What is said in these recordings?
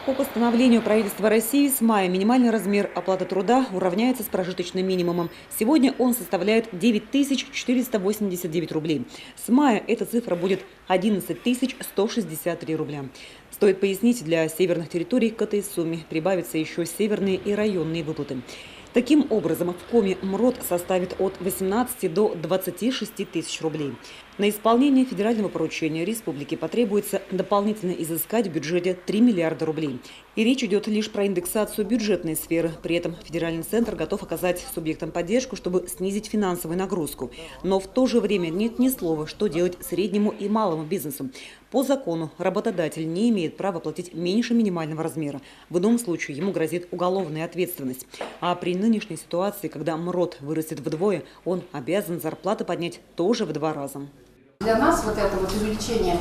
По постановлению правительства России с мая минимальный размер оплаты труда уравняется с прожиточным минимумом. Сегодня он составляет 9489 рублей. С мая эта цифра будет 11163 рубля. Стоит пояснить, для северных территорий к этой сумме прибавятся еще северные и районные выплаты. Таким образом, в Коми МРОТ составит от 18 до 26 тысяч рублей. На исполнение федерального поручения республике потребуется дополнительно изыскать в бюджете 3 миллиарда рублей. И речь идет лишь про индексацию бюджетной сферы. При этом федеральный центр готов оказать субъектам поддержку, чтобы снизить финансовую нагрузку. Но в то же время нет ни слова, что делать среднему и малому бизнесу. По закону работодатель не имеет права платить меньше минимального размера. В ином случае ему грозит уголовная ответственность. А при нынешней ситуации, когда МРОТ вырастет вдвое, он обязан зарплаты поднять тоже в 2 раза. Для нас вот это вот увеличение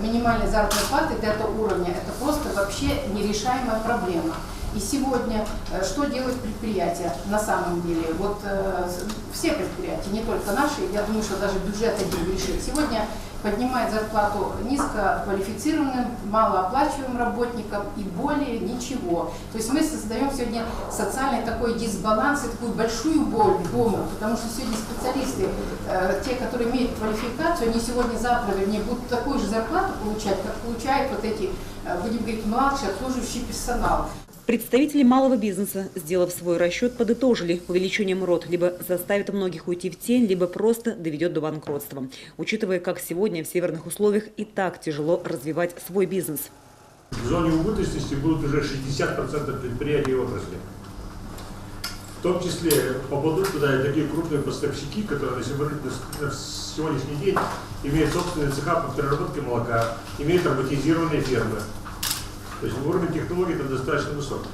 минимальной заработной платы до этого уровня, это просто вообще нерешаемая проблема. И сегодня что делают предприятия на самом деле? Вот все предприятия, не только наши, я думаю, что даже бюджет один решит. Сегодня поднимает зарплату низкоквалифицированным, малооплачиваемым работникам и более ничего. То есть мы создаем сегодня социальный такой дисбаланс и такую большую боль, потому что сегодня специалисты, те, которые имеют квалификацию, они сегодня-завтра, вернее, будут такую же зарплату получать, как получают вот эти, будем говорить, младший обслуживающий персонал. Представители малого бизнеса, сделав свой расчет, подытожили: увеличение МРОТ либо заставит многих уйти в тень, либо просто доведет до банкротства. Учитывая, как сегодня в северных условиях и так тяжело развивать свой бизнес. В зоне убыточности будут уже 60% предприятий и отрасли. В том числе попадут туда и такие крупные поставщики, которые на сегодняшний день имеют собственные цеха по переработке молока, имеют роботизированные фермы. То есть уровень технологий там достаточно высок.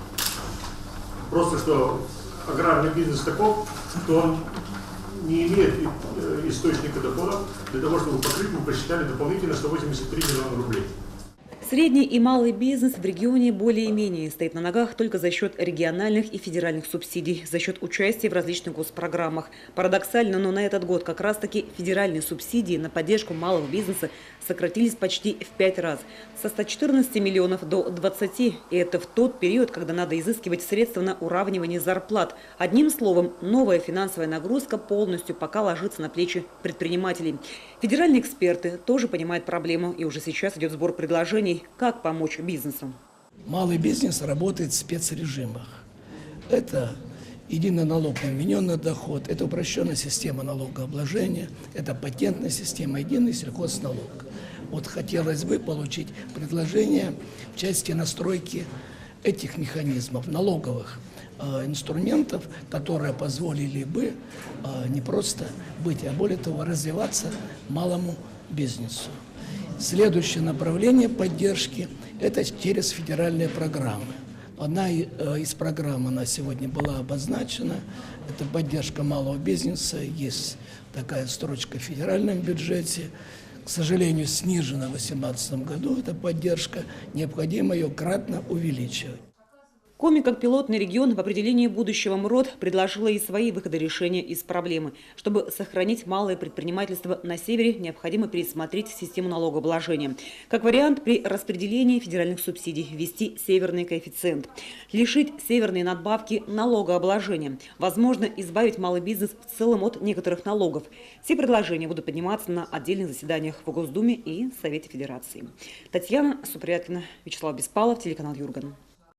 Просто что аграрный бизнес таков, что он не имеет источника доходов. Для того, чтобы покрыть, мы посчитали дополнительно 183 миллиона рублей. Средний и малый бизнес в регионе более-менее стоит на ногах только за счет региональных и федеральных субсидий, за счет участия в различных госпрограммах. Парадоксально, но на этот год как раз-таки федеральные субсидии на поддержку малого бизнеса сократились почти в 5 раз. Со 114 миллионов до 20. И это в тот период, когда надо изыскивать средства на уравнивание зарплат. Одним словом, новая финансовая нагрузка полностью пока ложится на плечи предпринимателей. Федеральные эксперты тоже понимают проблему, и уже сейчас идет сбор предложений, как помочь бизнесу. Малый бизнес работает в спецрежимах. Это единый налог на вмененный доход, это упрощенная система налогообложения, это патентная система, единый сельхозналог. Вот хотелось бы получить предложение в части настройки этих механизмов, налоговых инструментов, которые позволили бы не просто быть, а более того развиваться малому бизнесу. Следующее направление поддержки – это через федеральные программы. Одна из программ, она сегодня была обозначена, это поддержка малого бизнеса, есть такая строчка в федеральном бюджете. К сожалению, снижена в 2018 году эта поддержка, необходимо ее кратно увеличивать. Коми, как пилотный регион в определении будущего МРОТ, предложила и свои выходы решения из проблемы. Чтобы сохранить малое предпринимательство на севере, необходимо пересмотреть систему налогообложения. Как вариант, при распределении федеральных субсидий ввести северный коэффициент. Лишить северные надбавки налогообложения. Возможно, избавить малый бизнес в целом от некоторых налогов. Все предложения будут подниматься на отдельных заседаниях в Госдуме и Совете Федерации. Татьяна Супряткина, Вячеслав Беспалов, телеканал Юрган.